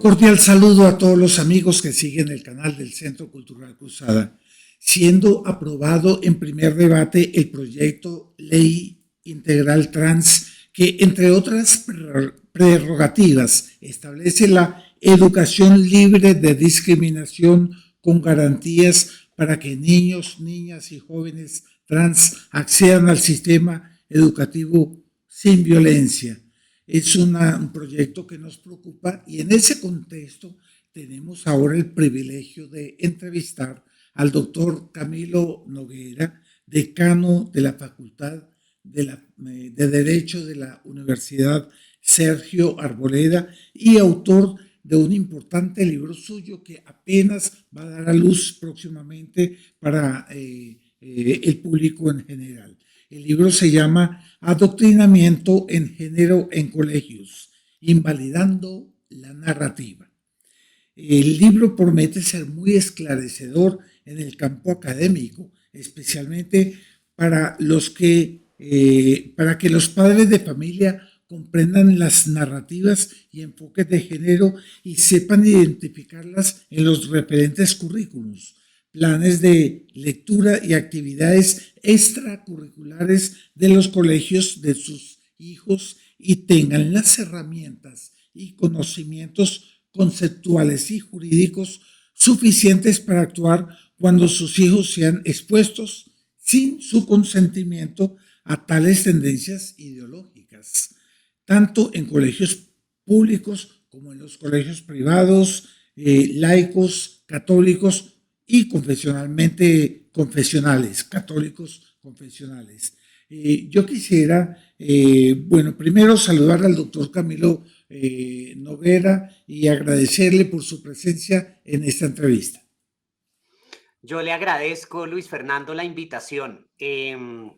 Cordial saludo a todos los amigos que siguen el canal del Centro Cultural Cruzada. Siendo aprobado en primer debate el proyecto Ley Integral Trans, que entre otras prerrogativas establece la educación libre de discriminación con garantías para que niños, niñas y jóvenes trans accedan al sistema educativo sin violencia. Es un proyecto que nos preocupa y en ese contexto tenemos ahora el privilegio de entrevistar al doctor Camilo Noguera, decano de la Facultad de Derecho de la Universidad Sergio Arboleda y autor de un importante libro suyo que apenas va a dar a luz próximamente para el público en general. El libro se llama Adoctrinamiento en Género en Colegios, invalidando la narrativa. El libro promete ser muy esclarecedor en el campo académico, especialmente para que los padres de familia comprendan las narrativas y enfoques de género y sepan identificarlas en los referentes currículos, planes de lectura y actividades extracurriculares de los colegios de sus hijos y tengan las herramientas y conocimientos conceptuales y jurídicos suficientes para actuar cuando sus hijos sean expuestos sin su consentimiento a tales tendencias ideológicas, tanto en colegios públicos como en los colegios privados, laicos, católicos y católicos confesionales. Yo quisiera, primero saludar al doctor Camilo Noguera y agradecerle por su presencia en esta entrevista. Yo le agradezco, Luis Fernando, la invitación, que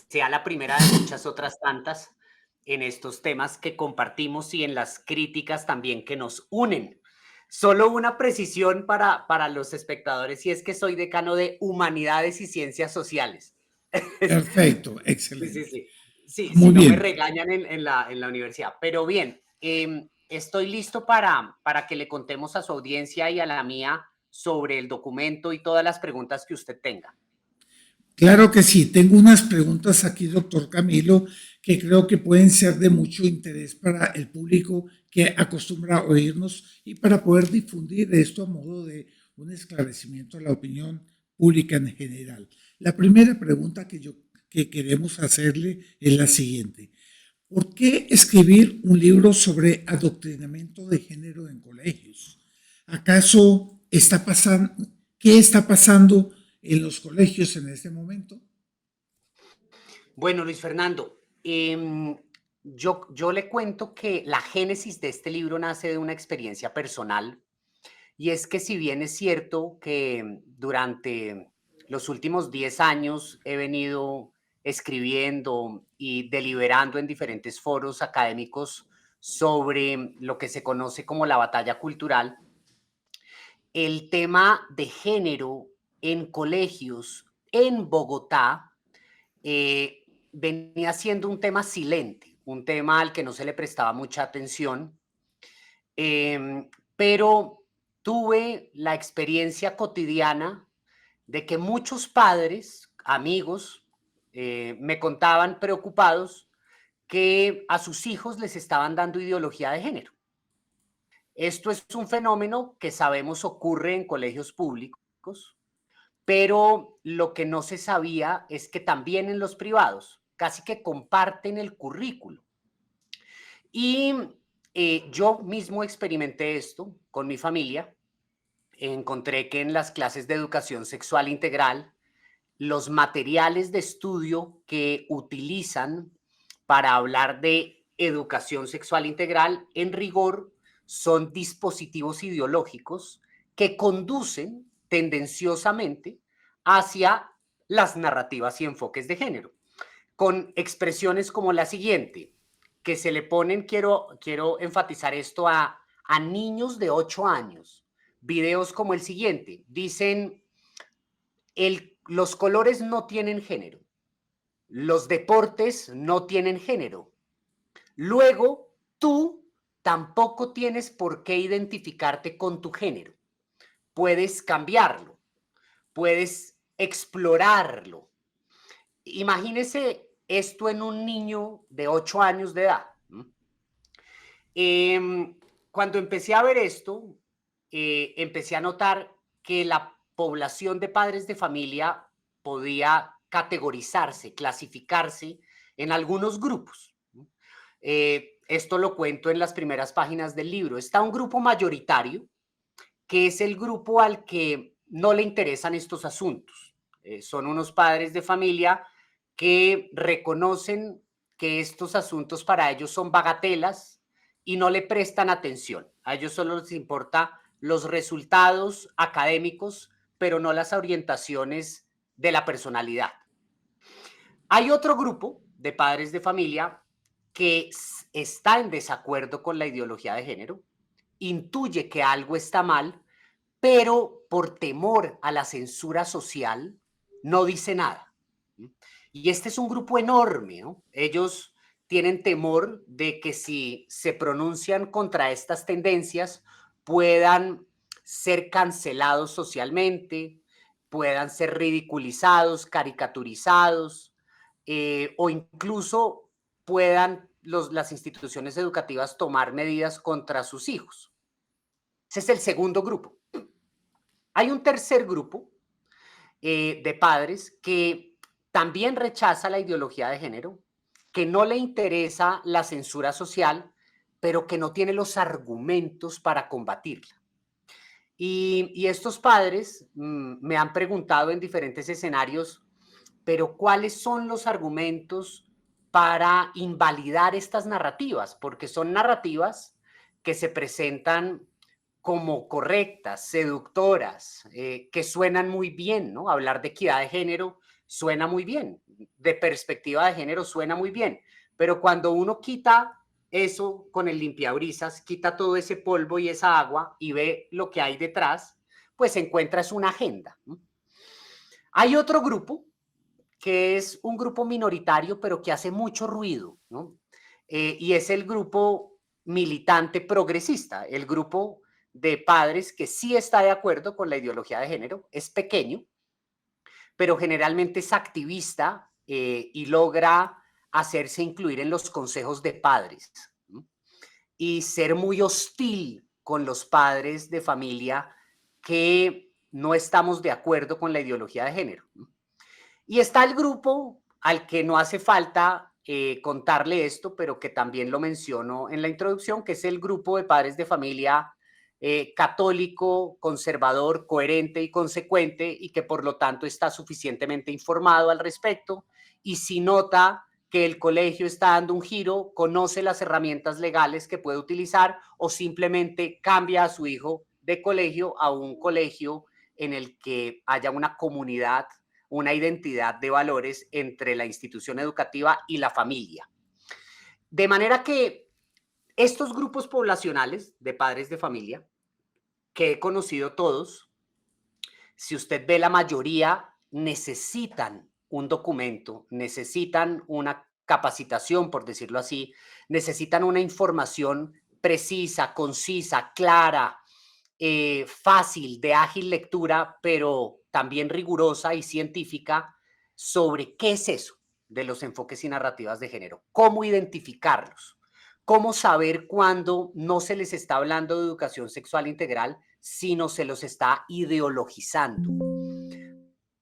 sea la primera de muchas otras tantas en estos temas que compartimos y en las críticas también que nos unen. Solo una precisión para los espectadores, y es que soy decano de Humanidades y Ciencias Sociales. Perfecto, Sí, sí, excelente. sí. Sí, si Muy no me bien. regañan en la universidad. Pero bien, estoy listo para que le contemos a su audiencia y a la mía sobre el documento y todas las preguntas que usted tenga. Claro que sí, tengo unas preguntas aquí, doctor Camilo, que creo que pueden ser de mucho interés para el público que acostumbra a oírnos y para poder difundir esto a modo de un esclarecimiento a la opinión pública en general. La primera pregunta que queremos hacerle es la siguiente. ¿Por qué escribir un libro sobre adoctrinamiento de género en colegios? ¿Acaso qué está pasando en los colegios en este momento? Bueno, Luis Fernando, yo le cuento que la génesis de este libro nace de una experiencia personal, y es que si bien es cierto que durante los últimos 10 años he venido escribiendo y deliberando en diferentes foros académicos sobre lo que se conoce como la batalla cultural, el tema de género en colegios en Bogotá venía siendo un tema silente, un tema al que no se le prestaba mucha atención, pero tuve la experiencia cotidiana de que muchos padres, amigos, me contaban preocupados que a sus hijos les estaban dando ideología de género. Esto es un fenómeno que sabemos ocurre en colegios públicos, pero lo que no se sabía es que también en los privados casi que comparten el currículo. Y yo mismo experimenté esto con mi familia. Encontré que en las clases de educación sexual integral, los materiales de estudio que utilizan para hablar de educación sexual integral, en rigor, son dispositivos ideológicos que conducen tendenciosamente hacia las narrativas y enfoques de género, con expresiones como la siguiente, que se le ponen, quiero enfatizar esto a niños de 8 años, videos como el siguiente, dicen, los colores no tienen género, los deportes no tienen género, luego tú tampoco tienes por qué identificarte con tu género. Puedes cambiarlo, puedes explorarlo. Imagínese esto en un niño de 8 años de edad. Cuando empecé a ver esto, empecé a notar que la población de padres de familia podía categorizarse, clasificarse en algunos grupos. Esto lo cuento en las primeras páginas del libro. Está un grupo mayoritario, que es el grupo al que no le interesan estos asuntos. Son unos padres de familia que reconocen que estos asuntos para ellos son bagatelas y no le prestan atención. A ellos solo les importa los resultados académicos, pero no las orientaciones de la personalidad. Hay otro grupo de padres de familia que está en desacuerdo con la ideología de género, intuye que algo está mal, pero por temor a la censura social no dice nada. Y este es un grupo enorme, ¿no? Ellos tienen temor de que si se pronuncian contra estas tendencias puedan ser cancelados socialmente, puedan ser ridiculizados, caricaturizados, o incluso puedan las instituciones educativas tomar medidas contra sus hijos. Ese es el segundo grupo. Hay un tercer grupo de padres que también rechaza la ideología de género, que no le interesa la censura social, pero que no tiene los argumentos para combatirla. Y estos padres me han preguntado en diferentes escenarios, pero ¿cuáles son los argumentos para invalidar estas narrativas? Porque son narrativas que se presentan como correctas, seductoras, que suenan muy bien, ¿no? Hablar de equidad de género suena muy bien, de perspectiva de género suena muy bien, pero cuando uno quita eso con el limpiabrisas, quita todo ese polvo y esa agua y ve lo que hay detrás, pues encuentras una agenda, ¿no? Hay otro grupo que es un grupo minoritario, pero que hace mucho ruido, ¿no? Y es el grupo militante progresista, el grupo de padres que sí está de acuerdo con la ideología de género, es pequeño, pero generalmente es activista y logra hacerse incluir en los consejos de padres, ¿no? Y ser muy hostil con los padres de familia que no estamos de acuerdo con la ideología de género, ¿no? Y está el grupo al que no hace falta contarle esto, pero que también lo menciono en la introducción, que es el grupo de padres de familia católico, conservador, coherente y consecuente, y que por lo tanto está suficientemente informado al respecto. Y si nota que el colegio está dando un giro, conoce las herramientas legales que puede utilizar o simplemente cambia a su hijo de colegio a un colegio en el que haya una comunidad, una identidad de valores entre la institución educativa y la familia. De manera que estos grupos poblacionales de padres de familia, que he conocido todos, si usted ve la mayoría, necesitan un documento, necesitan una capacitación, por decirlo así, necesitan una información precisa, concisa, clara, fácil, de ágil lectura, pero también rigurosa y científica sobre qué es eso de los enfoques y narrativas de género, cómo identificarlos, cómo saber cuándo no se les está hablando de educación sexual integral, sino se los está ideologizando,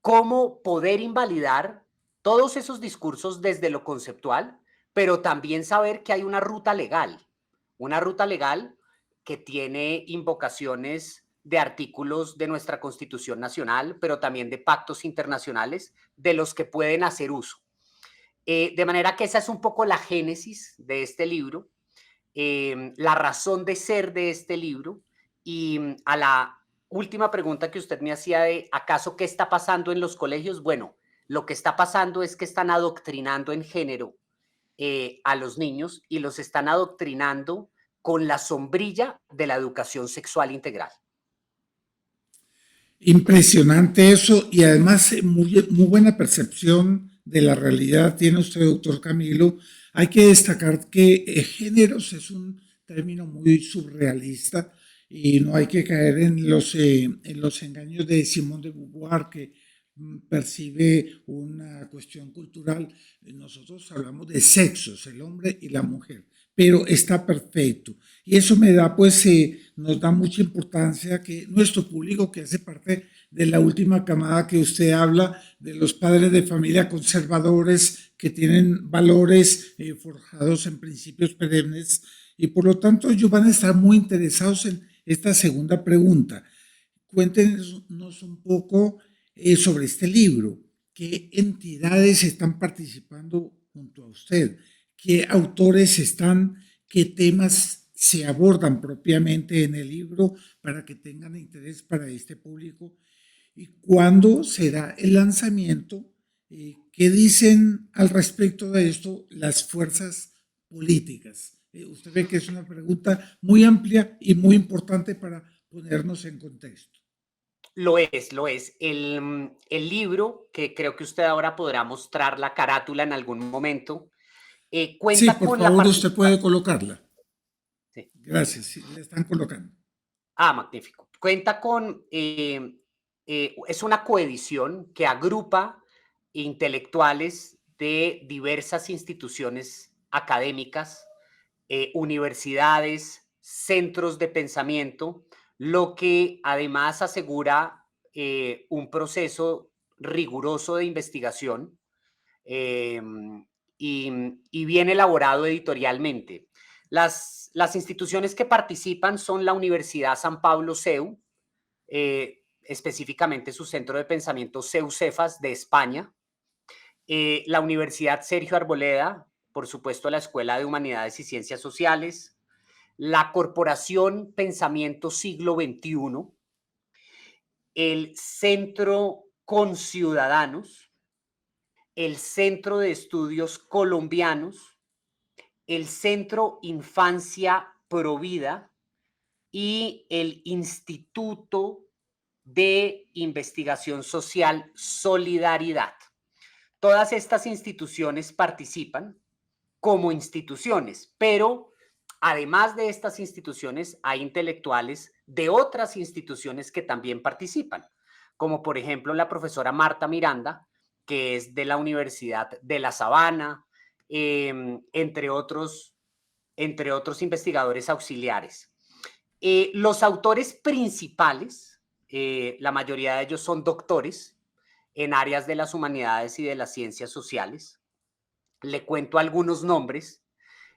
cómo poder invalidar todos esos discursos desde lo conceptual, pero también saber que hay una ruta legal que tiene invocaciones de artículos de nuestra Constitución Nacional, pero también de pactos internacionales de los que pueden hacer uso. De manera que esa es un poco la génesis de este libro, la razón de ser de este libro, y a la última pregunta que usted me hacía de ¿acaso qué está pasando en los colegios? Bueno, lo que está pasando es que están adoctrinando en género a los niños y los están adoctrinando con la sombrilla de la educación sexual integral. Impresionante eso y además muy buena percepción de la realidad tiene usted, doctor Camilo. Hay que destacar que géneros es un término muy surrealista y no hay que caer en los engaños de Simone de Beauvoir, que percibe una cuestión cultural. Nosotros hablamos de sexos, el hombre y la mujer, pero está perfecto. Y eso me da, pues, nos da mucha importancia que nuestro público, que hace parte de la última camada que usted habla, de los padres de familia conservadores que tienen valores forjados en principios perennes, y por lo tanto ellos van a estar muy interesados en esta segunda pregunta. Cuéntenos un poco sobre este libro. ¿Qué entidades están participando junto a usted? ¿Qué autores están? ¿Qué temas se abordan propiamente en el libro para que tengan interés para este público? ¿Y cuándo será el lanzamiento? ¿Qué dicen al respecto de esto las fuerzas políticas? Usted ve que es una pregunta muy amplia y muy importante para ponernos en contexto. Lo es, lo es. El libro, que creo que usted ahora podrá mostrar la carátula en algún momento, Sí, cuenta por con la favor, usted puede participación. colocarla. Gracias, sí, le están colocando. Magnífico. Cuenta con, es una coedición que agrupa intelectuales de diversas instituciones académicas, universidades, centros de pensamiento, lo que además asegura un proceso riguroso de investigación eh, y bien elaborado editorialmente. Las instituciones que participan son la Universidad San Pablo CEU, específicamente su centro de pensamiento CEU Cefas de España, la Universidad Sergio Arboleda, por supuesto la Escuela de Humanidades y Ciencias Sociales, la Corporación Pensamiento Siglo XXI, el Centro Conciudadanos, el Centro de Estudios Colombianos, el Centro Infancia Provida y el Instituto de Investigación Social Solidaridad. Todas estas instituciones participan como instituciones, pero además de estas instituciones hay intelectuales de otras instituciones que también participan, como por ejemplo la profesora Marta Miranda, que es de la Universidad de La Sabana, entre otros investigadores auxiliares. Los autores principales, la mayoría de ellos son doctores en áreas de las humanidades y de las ciencias sociales. Le cuento algunos nombres.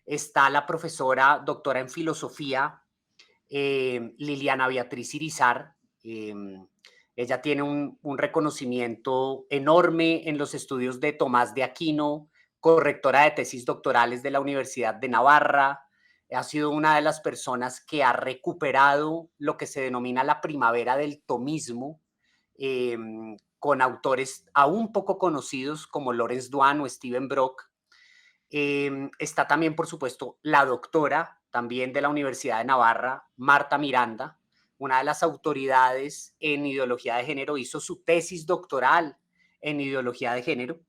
Está la profesora doctora en filosofía, Liliana Beatriz Irizar. Ella tiene un reconocimiento enorme en los estudios de Tomás de Aquino, correctora de tesis doctorales de la Universidad de Navarra. Ha sido una de las personas que ha recuperado lo que se denomina la primavera del tomismo, eh, con autores aún poco conocidos como Lawrence Duan o Steven Brock. Está también, por supuesto, la doctora, también de la Universidad de Navarra, Marta Miranda, una de las autoridades en ideología de género, hizo su tesis doctoral en ideología de género.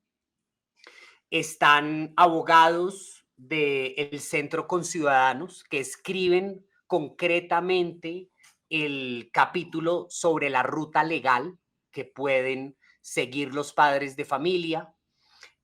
Están abogados del Centro Conciudadanos que escriben concretamente el capítulo sobre la ruta legal que pueden seguir los padres de familia.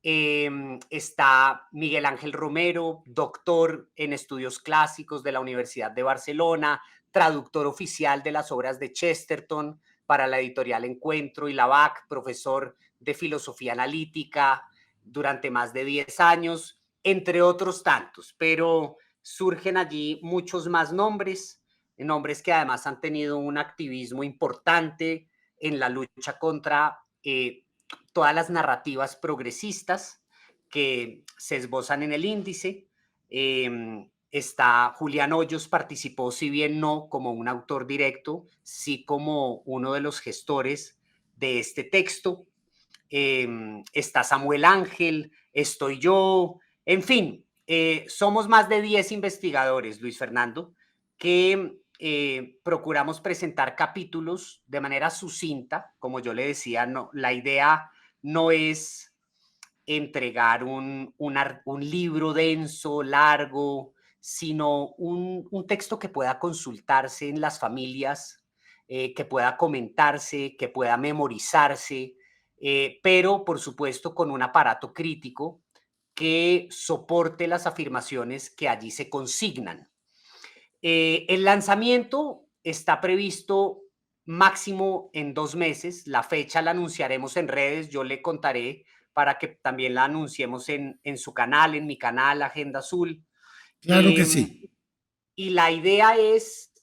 Está Miguel Ángel Romero, doctor en estudios clásicos de la Universidad de Barcelona, traductor oficial de las obras de Chesterton para la editorial Encuentro y la BAC, profesor de filosofía analítica durante más de 10 años, entre otros tantos. Pero surgen allí muchos más nombres, nombres que además han tenido un activismo importante en la lucha contra todas las narrativas progresistas que se esbozan en el índice. Está Julián Hoyos, participó, si bien no como un autor directo, sí como uno de los gestores de este texto. Está Samuel Ángel, estoy yo, en fin, somos más de 10 investigadores, Luis Fernando, que procuramos presentar capítulos de manera sucinta, como yo le decía, no, la idea no es entregar un libro denso, largo, sino un texto que pueda consultarse en las familias, que pueda comentarse, que pueda memorizarse, pero por supuesto con un aparato crítico que soporte las afirmaciones que allí se consignan. El lanzamiento está previsto máximo en 2 meses. La fecha la anunciaremos en redes. Yo le contaré para que también la anunciemos en su canal, en mi canal, Agenda Azul. Claro que Em, sí. y la idea es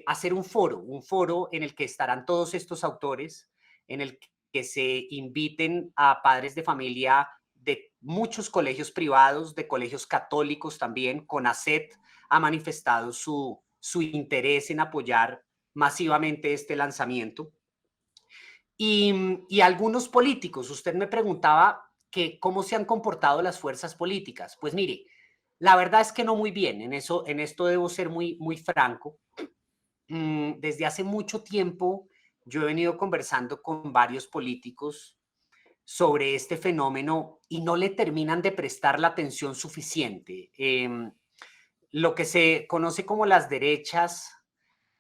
hacer un foro en el que estarán todos estos autores, en el que se inviten a padres de familia de muchos colegios privados, de colegios católicos también. CONACET ha manifestado su interés en apoyar masivamente este lanzamiento. Y algunos políticos, usted me preguntaba que cómo se han comportado las fuerzas políticas. Pues mire, la verdad es que no muy bien, en esto debo ser muy franco. Desde hace mucho tiempo yo he venido conversando con varios políticos sobre este fenómeno y no le terminan de prestar la atención suficiente. Lo que se conoce como las derechas,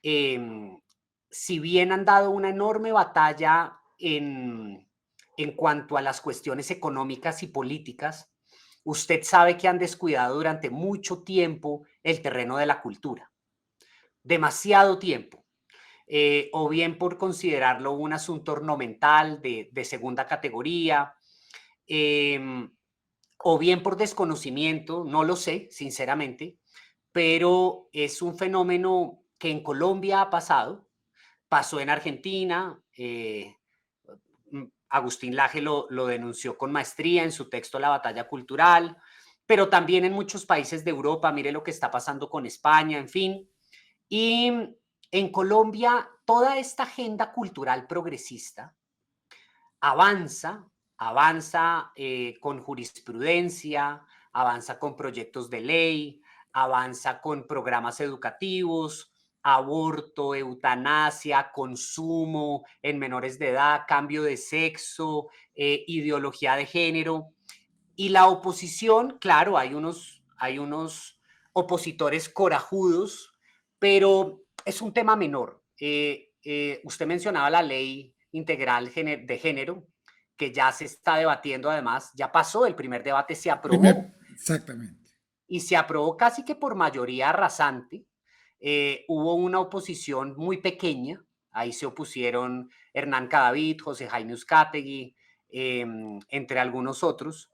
em, si bien han dado una enorme batalla en cuanto a las cuestiones económicas y políticas, usted sabe que han descuidado durante mucho tiempo el terreno de la cultura, demasiado tiempo, o bien por considerarlo un asunto ornamental de segunda categoría, em, o bien por desconocimiento, no lo sé, sinceramente, pero es un fenómeno que en Colombia ha pasado, pasó en Argentina. Agustín Laje lo denunció con maestría en su texto La batalla cultural, pero también en muchos países de Europa. Mire lo que está pasando con España, en fin. Y en Colombia, toda esta agenda cultural progresista avanza, avanza con jurisprudencia, avanza con proyectos de ley, avanza con programas educativos, aborto, eutanasia, consumo en menores de edad, cambio de sexo, ideología de género. Y la oposición, claro, hay unos opositores corajudos, pero es un tema menor. Usted mencionaba la ley integral de género, que ya se está debatiendo además, ya pasó el primer debate, se aprobó Exactamente. y se aprobó casi que por mayoría arrasante. Hubo una oposición muy pequeña, ahí se opusieron Hernán Cadavid, José Jaime Uzcategui, entre algunos otros,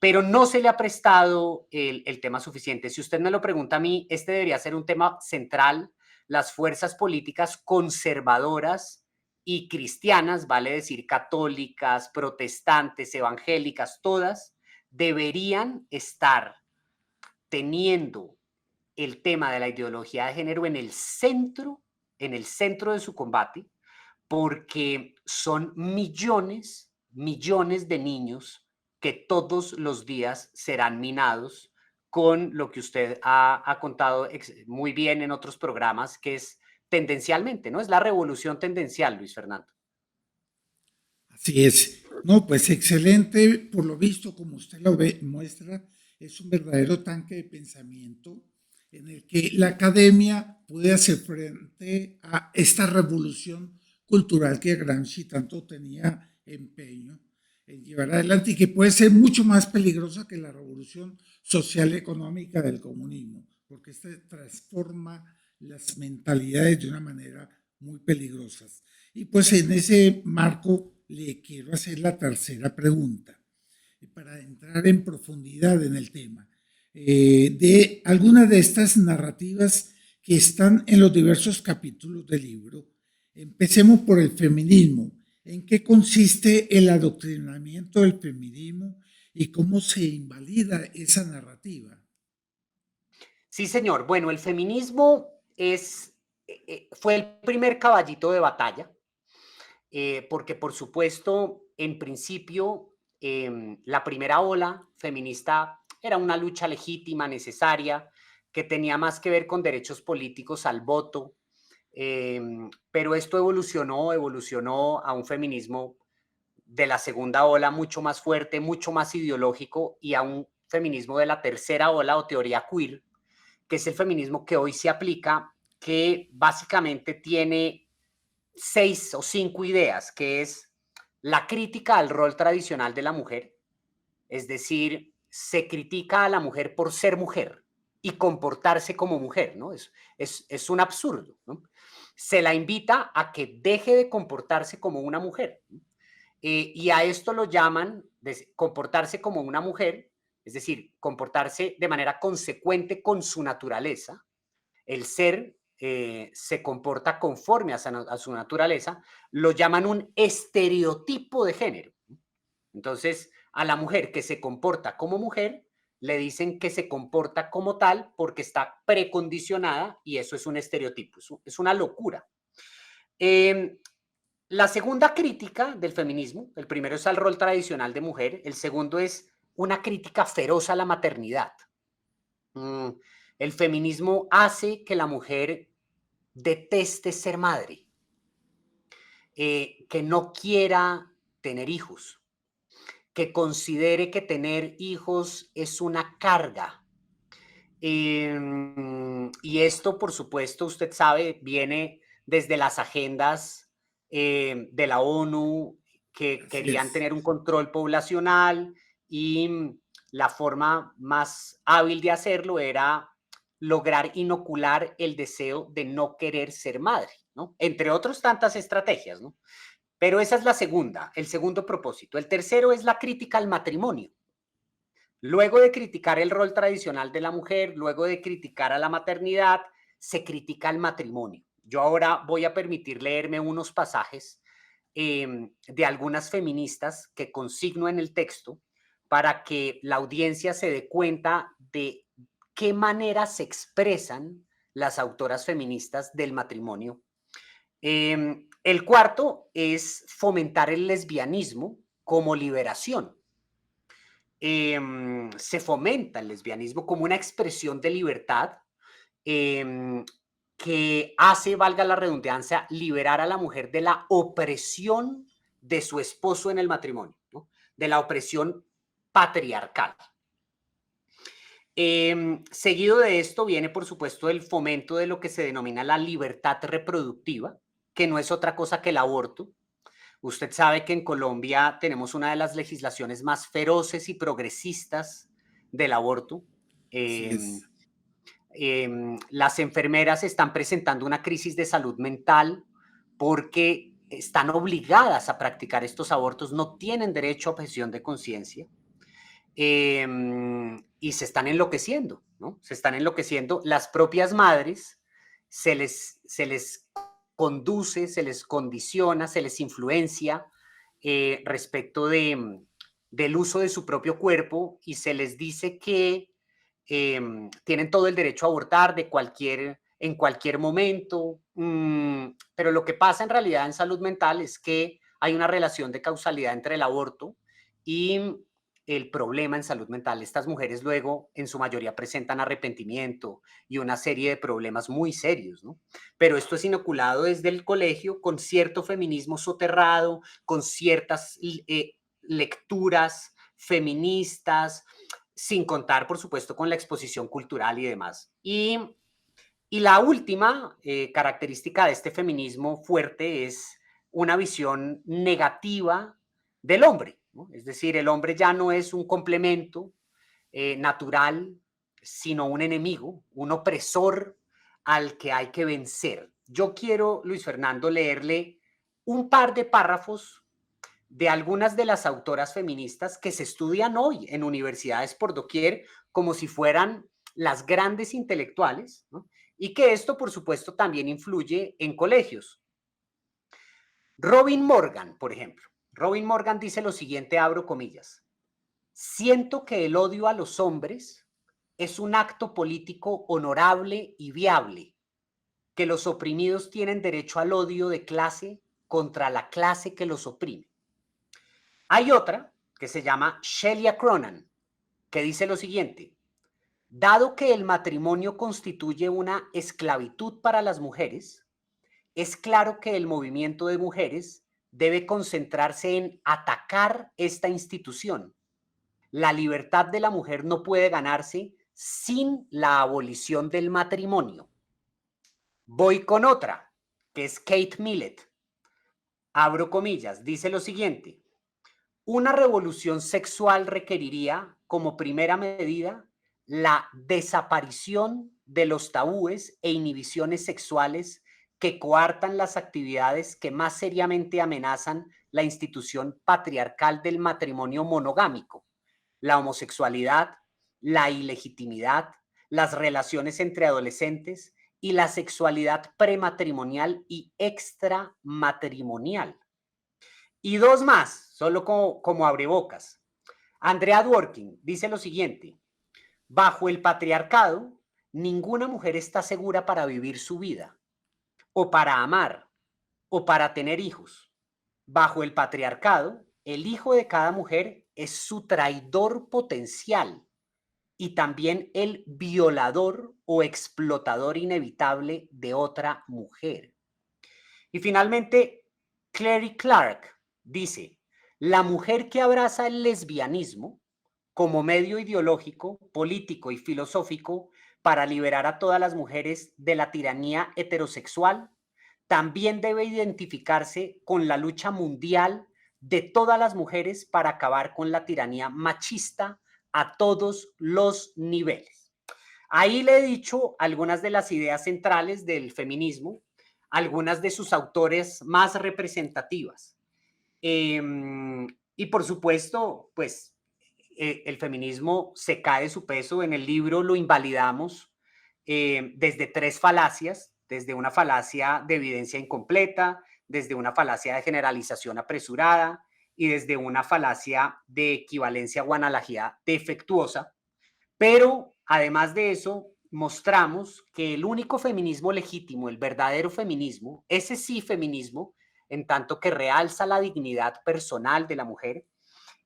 pero no se le ha prestado el tema suficiente. Si usted me lo pregunta a mí, este debería ser un tema central. Las fuerzas políticas conservadoras y cristianas, vale decir católicas, protestantes, evangélicas, todas, deberían estar teniendo el tema de la ideología de género en el centro de su combate, porque son millones, millones de niños que todos los días serán minados con lo que usted ha contado muy bien en otros programas, que es tendencialmente, ¿no? Es la revolución tendencial, Luis Fernando. Así es. No, pues excelente. Por lo visto, como usted lo ve, muestra, es un verdadero tanque de pensamiento en el que la academia puede hacer frente a esta revolución cultural que Gramsci tanto tenía empeño en llevar adelante y que puede ser mucho más peligrosa que la revolución social y económica del comunismo, porque esta transforma las mentalidades de una manera muy peligrosa. Y pues en ese marco le quiero hacer la tercera pregunta para entrar en profundidad en el tema. De algunas de estas narrativas que están en los diversos capítulos del libro, empecemos por el feminismo. ¿En qué consiste el adoctrinamiento del feminismo y cómo se invalida esa narrativa? Sí, señor. Bueno, el feminismo fue el primer caballito de batalla, porque por supuesto, en principio, la primera ola feminista era una lucha legítima, necesaria, que tenía más que ver con derechos políticos al voto, pero esto evolucionó a un feminismo de la segunda ola mucho más fuerte, mucho más ideológico, y a un feminismo de la tercera ola o teoría queer, que es el feminismo que hoy se aplica, que básicamente tiene 6 o 5 ideas, que es la crítica al rol tradicional de la mujer, es decir, se critica a la mujer por ser mujer y comportarse como mujer, ¿no? Es un absurdo, ¿no? Se la invita a que deje de comportarse como una mujer, ¿no? Y a esto lo llaman comportarse como una mujer, es decir, comportarse de manera consecuente con su naturaleza. El ser se comporta conforme a su naturaleza, lo llaman un estereotipo de género. Entonces, a la mujer que se comporta como mujer, le dicen que se comporta como tal porque está precondicionada y eso es un estereotipo, es una locura. Eh, la segunda crítica del feminismo, el primero es al rol tradicional de mujer, el segundo es una crítica feroz a la maternidad. Mm, el feminismo hace que la mujer deteste ser madre, que no quiera tener hijos, que considere que tener hijos es una carga. Y esto, por supuesto, usted sabe, viene desde las agendas de la ONU que Así querían es. tener un control poblacional y la forma más hábil de hacerlo era lograr inocular el deseo de no querer ser madre, ¿no? Entre otras tantas estrategias, ¿no? Pero esa es la segunda, el segundo propósito. El tercero es la crítica al matrimonio. Luego de criticar el rol tradicional de la mujer, luego de criticar a la maternidad, se critica el matrimonio. Yo ahora voy a permitir leerme unos pasajes de algunas feministas que consigno en el texto para que la audiencia se dé cuenta de qué manera se expresan las autoras feministas del matrimonio. El cuarto es fomentar el lesbianismo como liberación. Se fomenta el lesbianismo como una expresión de libertad eh, que hace, valga la redundancia, liberar a la mujer de la opresión de su esposo en el matrimonio, ¿no? De la opresión patriarcal. Seguido de esto viene, por supuesto, el fomento de lo que se denomina la libertad reproductiva, que no es otra cosa que el aborto. Usted sabe que en Colombia tenemos una de las legislaciones más feroces y progresistas del aborto. Así Eh, es. las enfermeras están presentando una crisis de salud mental porque están obligadas a practicar estos abortos, no tienen derecho a objeción de conciencia y se están enloqueciendo, ¿no? Se están enloqueciendo. Las propias madres se les conduce, se les condiciona, se les influencia respecto del uso de su propio cuerpo y se les dice que tienen todo el derecho a abortar en cualquier momento, pero lo que pasa en realidad en salud mental es que hay una relación de causalidad entre el aborto y el problema en salud mental. Estas mujeres luego, en su mayoría, presentan arrepentimiento y una serie de problemas muy serios, ¿no? Pero esto es inoculado desde el colegio con cierto feminismo soterrado, con ciertas lecturas feministas, sin contar, por supuesto, con la exposición cultural y demás. Y la última característica de este feminismo fuerte es una visión negativa del hombre, ¿no? Es decir, el hombre ya no es un complemento natural, sino un enemigo, un opresor al que hay que vencer. Yo quiero, Luis Fernando, leerle un par de párrafos de algunas de las autoras feministas que se estudian hoy en universidades por doquier como si fueran las grandes intelectuales, ¿no? Y que esto, por supuesto, también influye en colegios. Robin Morgan, por ejemplo. Robin Morgan dice lo siguiente, abro comillas: siento que el odio a los hombres es un acto político honorable y viable, que los oprimidos tienen derecho al odio de clase contra la clase que los oprime. Hay otra que se llama Shelia Cronan, que dice lo siguiente: dado que el matrimonio constituye una esclavitud para las mujeres, es claro que el movimiento de mujeres debe concentrarse en atacar esta institución. La libertad de la mujer no puede ganarse sin la abolición del matrimonio. Voy con otra, que es Kate Millett. Abro comillas, dice lo siguiente: una revolución sexual requeriría, como primera medida, la desaparición de los tabúes e inhibiciones sexuales que coartan las actividades que más seriamente amenazan la institución patriarcal del matrimonio monogámico: la homosexualidad, la ilegitimidad, las relaciones entre adolescentes y la sexualidad prematrimonial y extramatrimonial. Y dos más, solo como abrebocas. Andrea Dworkin dice lo siguiente: bajo el patriarcado, ninguna mujer está segura para vivir su vida, o para amar, o para tener hijos. Bajo el patriarcado, el hijo de cada mujer es su traidor potencial y también el violador o explotador inevitable de otra mujer. Y finalmente, Clary Clark dice: la mujer que abraza el lesbianismo como medio ideológico, político y filosófico para liberar a todas las mujeres de la tiranía heterosexual, también debe identificarse con la lucha mundial de todas las mujeres para acabar con la tiranía machista a todos los niveles. Ahí le he dicho algunas de las ideas centrales del feminismo, algunas de sus autores más representativas. Y por supuesto, pues el feminismo se cae de su peso. En el libro lo invalidamos desde tres falacias: desde una falacia de evidencia incompleta, desde una falacia de generalización apresurada y desde una falacia de equivalencia o analogía defectuosa. Pero además de eso, mostramos que el único feminismo legítimo, el verdadero feminismo, ese sí feminismo, en tanto que realza la dignidad personal de la mujer,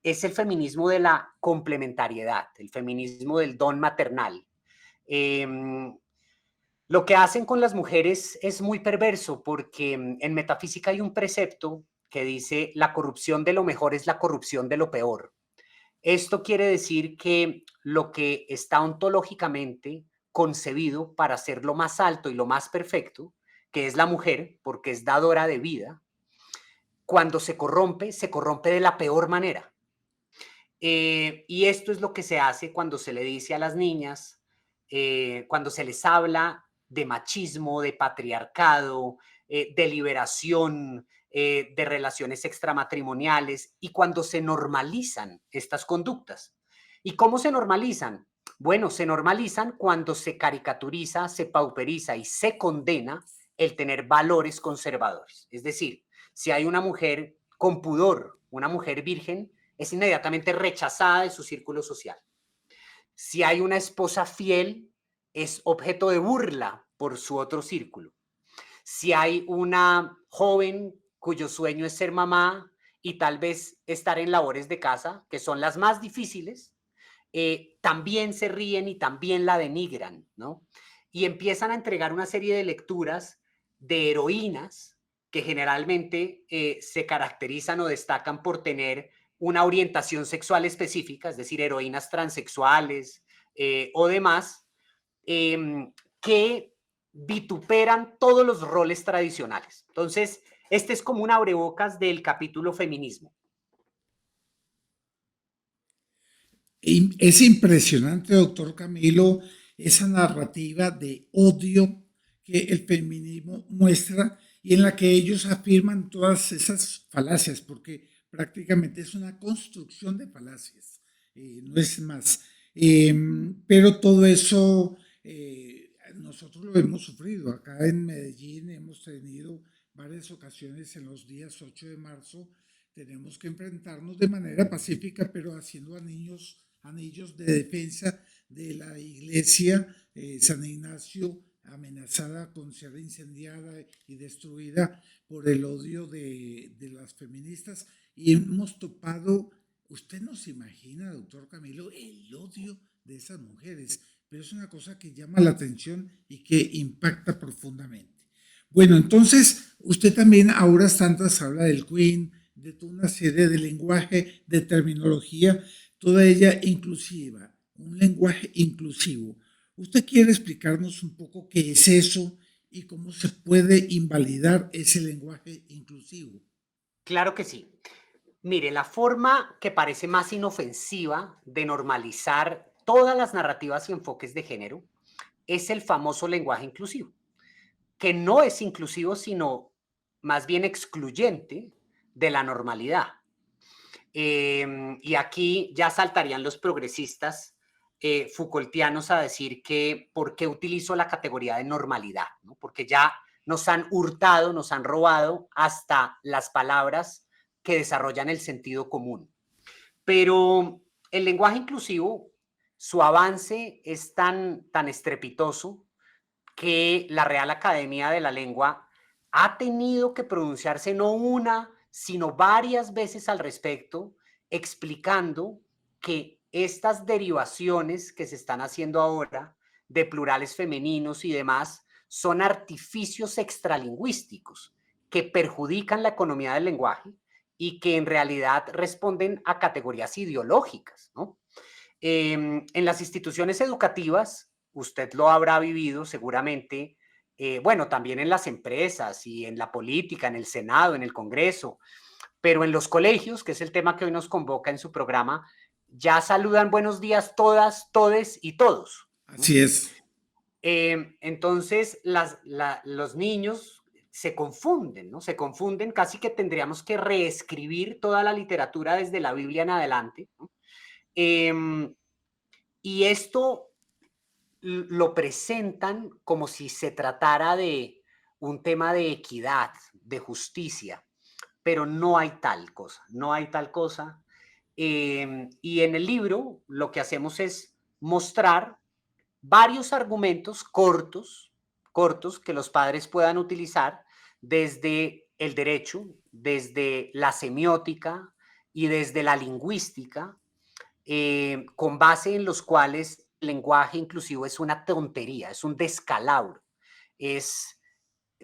es el feminismo de la complementariedad, el feminismo del don maternal. Eh, lo que hacen con las mujeres es muy perverso, porque en metafísica hay un precepto que dice: la corrupción de lo mejor es la corrupción de lo peor. Esto quiere decir que lo que está ontológicamente concebido para ser lo más alto y lo más perfecto, que es la mujer, porque es dadora de vida, cuando se corrompe de la peor manera. Y esto es lo que se hace cuando se le dice a las niñas, cuando se les habla de machismo, de patriarcado, de liberación, de relaciones extramatrimoniales, y cuando se normalizan estas conductas. ¿Y cómo se normalizan? Bueno, se normalizan cuando se caricaturiza, se pauperiza y se condena el tener valores conservadores. Es decir, si hay una mujer con pudor, una mujer virgen, es inmediatamente rechazada de su círculo social. Si hay una esposa fiel, es objeto de burla por su otro círculo. Si hay una joven cuyo sueño es ser mamá y tal vez estar en labores de casa, que son las más difíciles, también se ríen y también la denigran, ¿no? Y empiezan a entregar una serie de lecturas de heroínas que generalmente se caracterizan o destacan por tener una orientación sexual específica, es decir, heroínas transexuales o demás, que vituperan todos los roles tradicionales. Entonces, este es como un abrebocas del capítulo feminismo. Es impresionante, doctor Camilo, esa narrativa de odio que el feminismo muestra y en la que ellos afirman todas esas falacias, porque prácticamente es una construcción de falacias, no es más. Pero todo eso nosotros lo hemos sufrido. Acá en Medellín hemos tenido varias ocasiones en los días 8 de marzo. Tenemos que enfrentarnos de manera pacífica, pero haciendo anillos de defensa de la iglesia San Ignacio, amenazada con ser incendiada y destruida por el odio de las feministas. Y hemos topado, usted no se imagina, doctor Camilo, el odio de esas mujeres, pero es una cosa que llama la atención y que impacta profundamente. Bueno, entonces, usted también a horas tantas habla del Queen, de toda una serie de lenguaje, de terminología, toda ella inclusiva. un lenguaje inclusivo. ¿Usted quiere explicarnos un poco qué es eso y cómo se puede invalidar ese lenguaje inclusivo? Claro que sí. Mire, la forma que parece más inofensiva de normalizar todas las narrativas y enfoques de género es el famoso lenguaje inclusivo, que no es inclusivo, sino más bien excluyente de la normalidad. Y aquí ya saltarían los progresistas Foucaultianos a decir que por qué utilizo la categoría de normalidad, ¿no? Porque ya nos han hurtado, nos han robado hasta las palabras que desarrollan el sentido común. Pero el lenguaje inclusivo, su avance es tan estrepitoso que la Real Academia de la Lengua ha tenido que pronunciarse no una, sino varias veces al respecto, explicando que estas derivaciones que se están haciendo ahora de plurales femeninos y demás son artificios extralingüísticos que perjudican la economía del lenguaje y que en realidad responden a categorías ideológicas, ¿no? En las instituciones educativas, usted lo habrá vivido seguramente, bueno, también en las empresas y en la política, en el Senado, en el Congreso, pero en los colegios, que es el tema que hoy nos convoca en su programa, ya saludan buenos días todas, todes y todos, ¿no? Así es. Entonces, los niños se confunden, ¿no? Se confunden, casi que tendríamos que reescribir toda la literatura desde la Biblia en adelante, ¿no? Em, y esto lo presentan como si se tratara de un tema de equidad, de justicia, pero no hay tal cosa, no hay tal cosa. Y en el libro lo que hacemos es mostrar varios argumentos cortos que los padres puedan utilizar desde el derecho, desde la semiótica y desde la lingüística, con base en los cuales el lenguaje inclusivo es una tontería, es un descalabro, es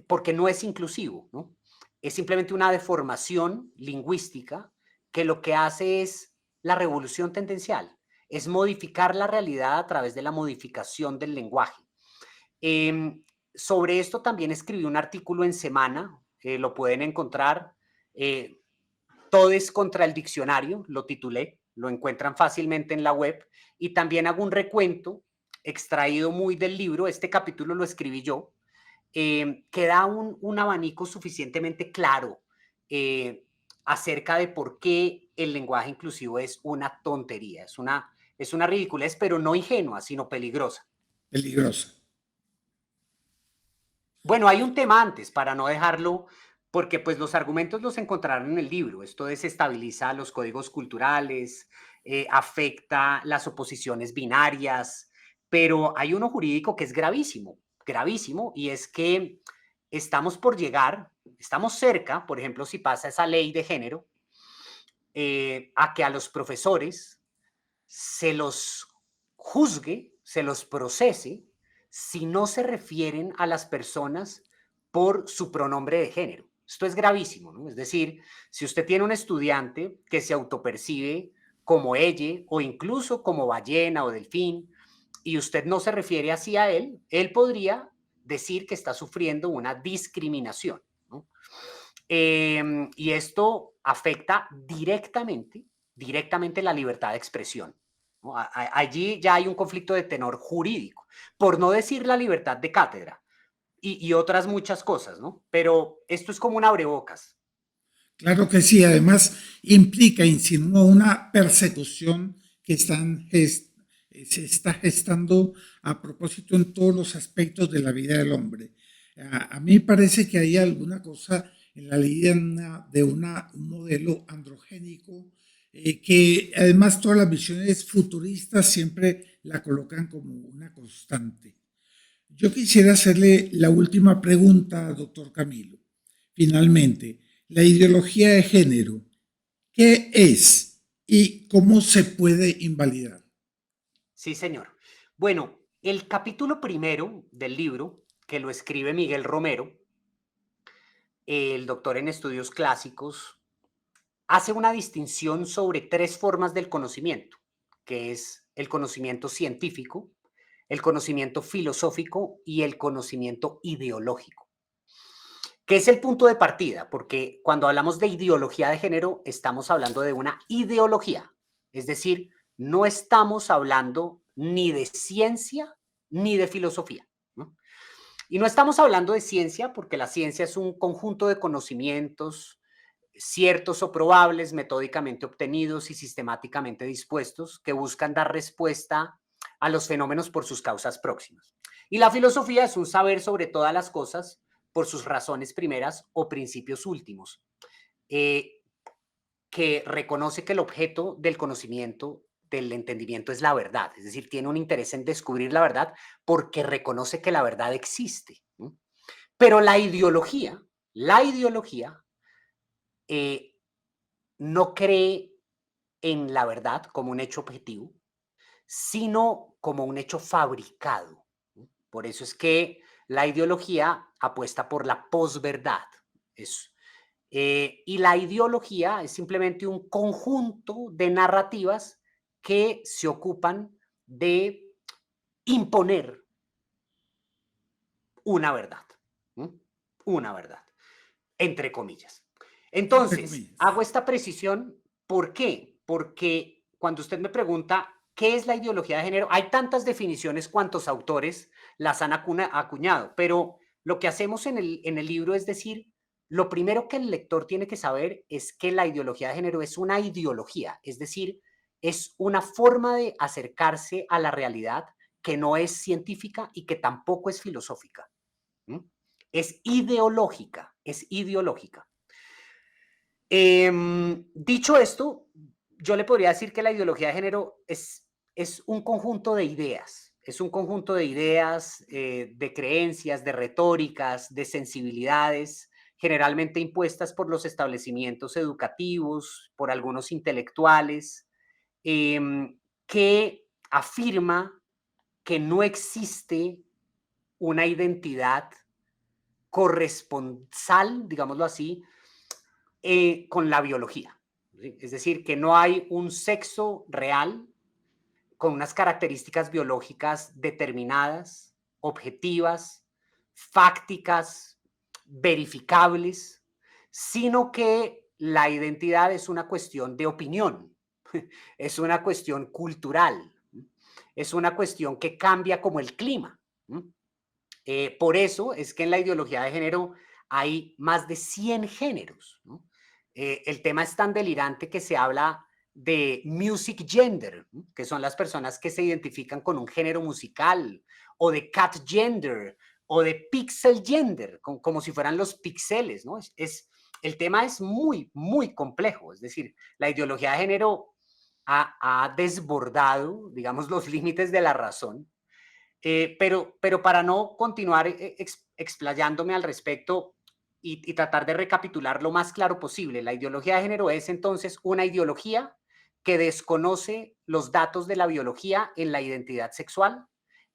porque no es inclusivo, ¿no? Es simplemente una deformación lingüística que lo que hace es la revolución tendencial, es modificar la realidad a través de la modificación del lenguaje. Eh, Sobre esto también escribí un artículo en Semana, lo pueden encontrar, eh, Todes contra el diccionario, lo titulé, lo encuentran fácilmente en la web, y también hago un recuento extraído muy del libro, este capítulo lo escribí yo, que da un abanico suficientemente claro eh, acerca de por qué el lenguaje inclusivo es una tontería, es una ridiculez, pero no ingenua, sino peligrosa. Peligrosa. Bueno, hay un tema antes para no dejarlo, porque pues los argumentos los encontrarán en el libro. Esto desestabiliza los códigos culturales, afecta las oposiciones binarias, pero hay uno jurídico que es gravísimo, gravísimo, y es que estamos por llegar, estamos cerca, por ejemplo, si pasa esa ley de género, a que a los profesores se los juzgue, se los procese, si no se refieren a las personas por su pronombre de género. Esto es gravísimo, ¿no? Es decir, si usted tiene un estudiante que se autopercibe como ella o incluso como ballena o delfín y usted no se refiere así a él, él podría decir que está sufriendo una discriminación, ¿no? Y esto afecta directamente la libertad de expresión, ¿no? Allí ya hay un conflicto de tenor jurídico, por no decir la libertad de cátedra y otras muchas cosas, ¿no? Pero esto es como un abrebocas. Claro que sí, además implica, insinúa una persecución que se está gestando a propósito en todos los aspectos de la vida del hombre. A mí parece que hay alguna cosa en la ley un modelo androgénico que además todas las visiones futuristas siempre la colocan como una constante. Yo quisiera hacerle la última pregunta, doctor Camilo. Finalmente, la ideología de género, ¿qué es y cómo se puede invalidar? Sí, señor. Bueno, el capítulo primero del libro, que lo escribe Miguel Romero, el doctor en estudios clásicos, hace una distinción sobre tres formas del conocimiento, que es el conocimiento científico, el conocimiento filosófico y el conocimiento ideológico. ¿Qué es el punto de partida? Porque cuando hablamos de ideología de género, estamos hablando de una ideología. Es decir, no estamos hablando ni de ciencia ni de filosofía, ¿no? Y no estamos hablando de ciencia porque la ciencia es un conjunto de conocimientos ciertos o probables, metódicamente obtenidos y sistemáticamente dispuestos que buscan dar respuesta a los fenómenos por sus causas próximas. Y la filosofía es un saber sobre todas las cosas por sus razones primeras o principios últimos, eh, que reconoce que el objeto del conocimiento, del entendimiento es la verdad, es decir, tiene un interés en descubrir la verdad porque reconoce que la verdad existe, ¿no? Pero la ideología eh, no cree en la verdad como un hecho objetivo, sino como un hecho fabricado. Por eso es que la ideología apuesta por la posverdad. Eso. Y la ideología es simplemente un conjunto de narrativas que se ocupan de imponer una verdad. ¿Mm? Una verdad, entre comillas. Entre Entonces, comillas. hago esta precisión. ¿Por qué? Porque cuando usted me pregunta qué es la ideología de género, hay tantas definiciones cuantos autores las han acuñado, pero lo que hacemos en el libro es decir, lo primero que el lector tiene que saber es que la ideología de género es una ideología, es decir, es una forma de acercarse a la realidad que no es científica y que tampoco es filosófica. ¿Mm? Es ideológica, es ideológica. Dicho esto, yo le podría decir que la ideología de género es un conjunto de ideas, es un conjunto de ideas, de creencias, de retóricas, de sensibilidades, generalmente impuestas por los establecimientos educativos, por algunos intelectuales, que afirma que no existe una identidad corresponsal, digámoslo así, con la biología. ¿Sí? Es decir, que no hay un sexo real con unas características biológicas determinadas, objetivas, fácticas, verificables, sino que la identidad es una cuestión de opinión, es una cuestión cultural, es una cuestión que cambia como el clima. Por eso es que en la ideología de género hay más de 100 géneros, ¿no? El tema es tan delirante que se habla de music gender, ¿no? Que son las personas que se identifican con un género musical, o de cat gender, o de pixel gender, como si fueran los pixeles, ¿no? El tema es muy, muy complejo, es decir, la ideología de género ha desbordado, digamos, los límites de la razón. Pero para no continuar explayándome al respecto y tratar de recapitular lo más claro posible, la ideología de género es entonces una ideología que desconoce los datos de la biología en la identidad sexual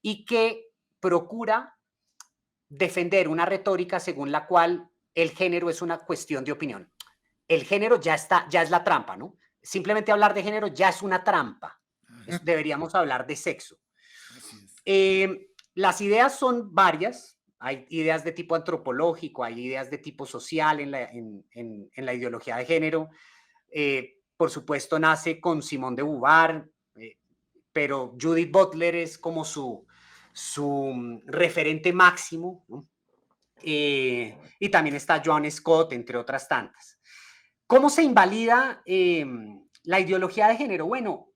y que procura defender una retórica según la cual el género es una cuestión de opinión. El género ya está, ya es la trampa, ¿no? Simplemente hablar de género ya es una trampa. Ajá, Deberíamos hablar de sexo. así es. Las ideas son varias. Hay ideas de tipo antropológico, hay ideas de tipo social en la ideología de género. Por supuesto, nace con Simone de Beauvoir, pero Judith Butler es como su referente máximo, ¿no? Y también está John Scott, entre otras tantas. ¿Cómo se invalida la ideología de género? Bueno,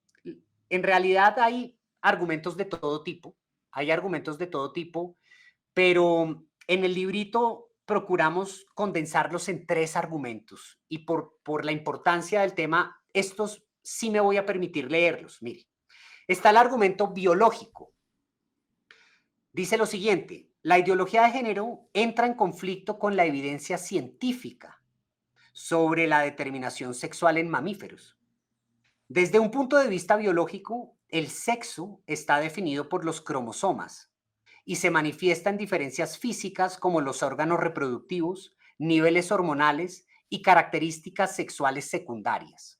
en realidad hay argumentos de todo tipo, hay argumentos de todo tipo, pero en el librito procuramos condensarlos en 3 argumentos y por la importancia del tema, estos sí me voy a permitir leerlos. Mire, está el argumento biológico. Dice lo siguiente: la ideología de género entra en conflicto con la evidencia científica sobre la determinación sexual en mamíferos. Desde un punto de vista biológico, el sexo está definido por los cromosomas y se manifiesta en diferencias físicas como los órganos reproductivos, niveles hormonales y características sexuales secundarias.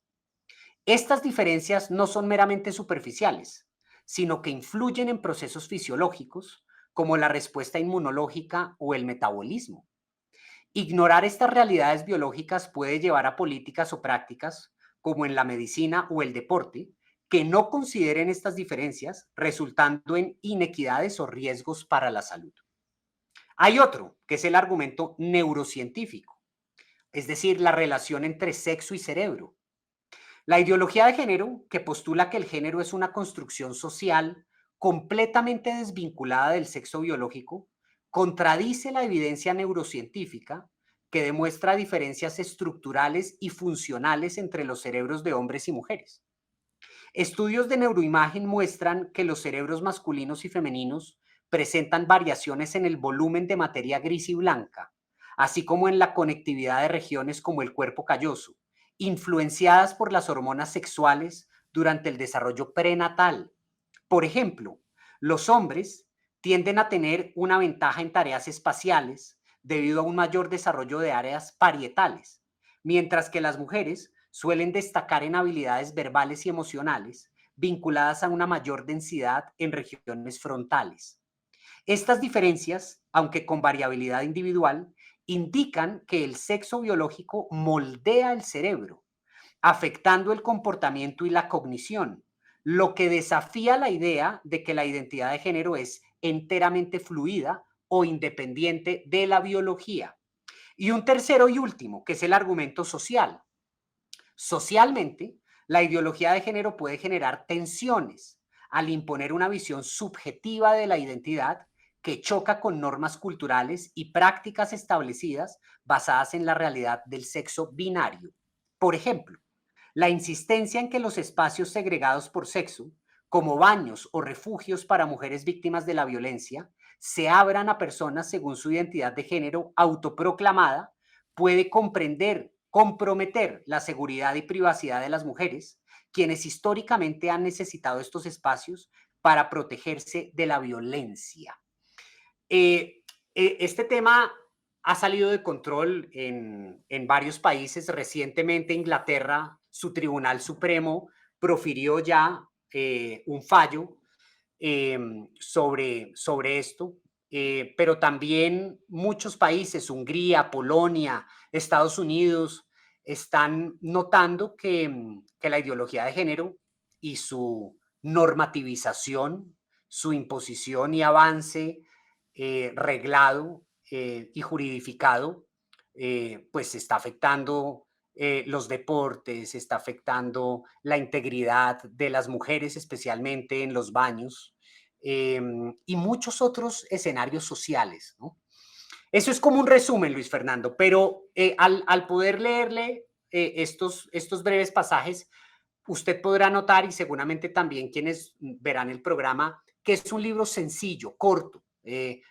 Estas diferencias no son meramente superficiales, sino que influyen en procesos fisiológicos como la respuesta inmunológica o el metabolismo. Ignorar estas realidades biológicas puede llevar a políticas o prácticas, como en la medicina o el deporte, que no consideren estas diferencias, resultando en inequidades o riesgos para la salud. Hay otro, que es el argumento neurocientífico, es decir, la relación entre sexo y cerebro. La ideología de género, que postula que el género es una construcción social completamente desvinculada del sexo biológico, contradice la evidencia neurocientífica que demuestra diferencias estructurales y funcionales entre los cerebros de hombres y mujeres. Estudios de neuroimagen muestran que los cerebros masculinos y femeninos presentan variaciones en el volumen de materia gris y blanca, así como en la conectividad de regiones como el cuerpo calloso, influenciadas por las hormonas sexuales durante el desarrollo prenatal. Por ejemplo, los hombres tienden a tener una ventaja en tareas espaciales debido a un mayor desarrollo de áreas parietales, mientras que las mujeres suelen destacar en habilidades verbales y emocionales vinculadas a una mayor densidad en regiones frontales. Estas diferencias, aunque con variabilidad individual, indican que el sexo biológico moldea el cerebro, afectando el comportamiento y la cognición, lo que desafía la idea de que la identidad de género es enteramente fluida o independiente de la biología. Y un tercero y último, que es el argumento social. Socialmente, la ideología de género puede generar tensiones al imponer una visión subjetiva de la identidad que choca con normas culturales y prácticas establecidas basadas en la realidad del sexo binario. Por ejemplo, la insistencia en que los espacios segregados por sexo, como baños o refugios para mujeres víctimas de la violencia, se abran a personas según su identidad de género autoproclamada, puede comprometer la seguridad y privacidad de las mujeres, quienes históricamente han necesitado estos espacios para protegerse de la violencia. Este tema ha salido de control en varios países. Recientemente Inglaterra, su Tribunal Supremo, profirió ya un fallo sobre esto, pero también muchos países, Hungría, Polonia, Estados Unidos, están notando que la ideología de género y su normativización, su imposición y avance reglado y juridificado, pues está afectando los deportes, está afectando la integridad de las mujeres, especialmente en los baños, y muchos otros escenarios sociales, ¿no? Eso es como un resumen, Luis Fernando, pero al poder leerle estos breves pasajes, usted podrá notar, y seguramente también quienes verán el programa, que es un libro sencillo, corto.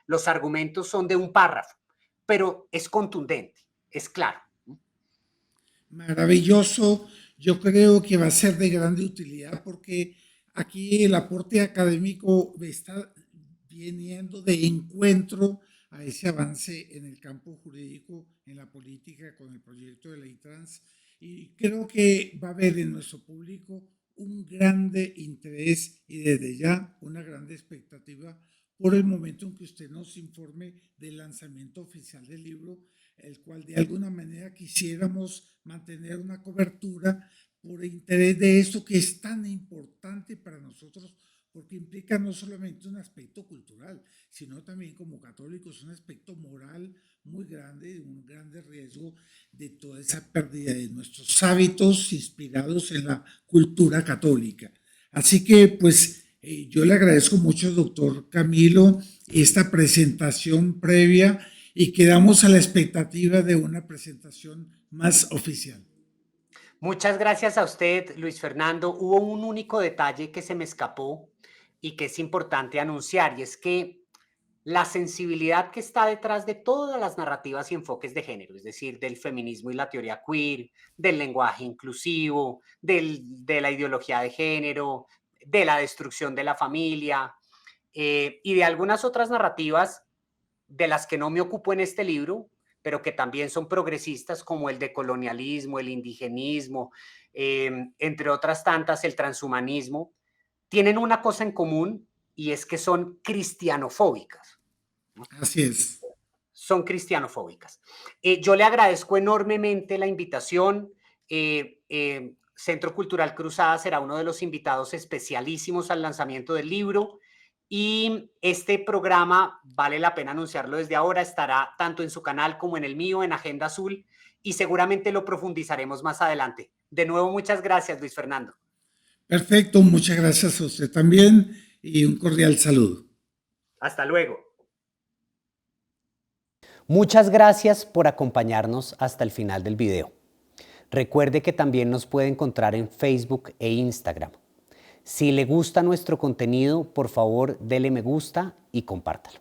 Los argumentos son de un párrafo, pero es contundente, es claro. Maravilloso. Yo creo que va a ser de grande utilidad porque aquí el aporte académico está viniendo de encuentro a ese avance en el campo jurídico, en la política, con el proyecto de ley trans. Y creo que va a haber en nuestro público un grande interés y desde ya una grande expectativa por el momento en que usted nos informe del lanzamiento oficial del libro, el cual de alguna manera quisiéramos mantener una cobertura por interés de esto que es tan importante para nosotros, porque implica no solamente un aspecto cultural, sino también como católicos un aspecto moral muy grande, un grande riesgo de toda esa pérdida de nuestros hábitos inspirados en la cultura católica. Así que pues yo le agradezco mucho, doctor Camilo, esta presentación previa y quedamos a la expectativa de una presentación más oficial. Muchas gracias a usted, Luis Fernando. Hubo un único detalle que se me escapó y que es importante anunciar, y es que la sensibilidad que está detrás de todas las narrativas y enfoques de género, es decir, del feminismo y la teoría queer, del lenguaje inclusivo, de la ideología de género, de la destrucción de la familia y de algunas otras narrativas de las que no me ocupo en este libro, pero que también son progresistas, como el decolonialismo, el indigenismo, entre otras tantas, el transhumanismo. tienen una cosa en común y es que son cristianofóbicas. Así es. Son cristianofóbicas. Yo le agradezco enormemente la invitación. Centro Cultural Cruzada será uno de los invitados especialísimos al lanzamiento del libro y este programa, vale la pena anunciarlo desde ahora, estará tanto en su canal como en el mío, en Agenda Azul, y seguramente lo profundizaremos más adelante. De nuevo, muchas gracias, Luis Fernando. Perfecto, muchas gracias a usted también y un cordial saludo. Hasta luego. Muchas gracias por acompañarnos hasta el final del video. Recuerde que también nos puede encontrar en Facebook e Instagram. Si le gusta nuestro contenido, por favor, dele me gusta y compártalo.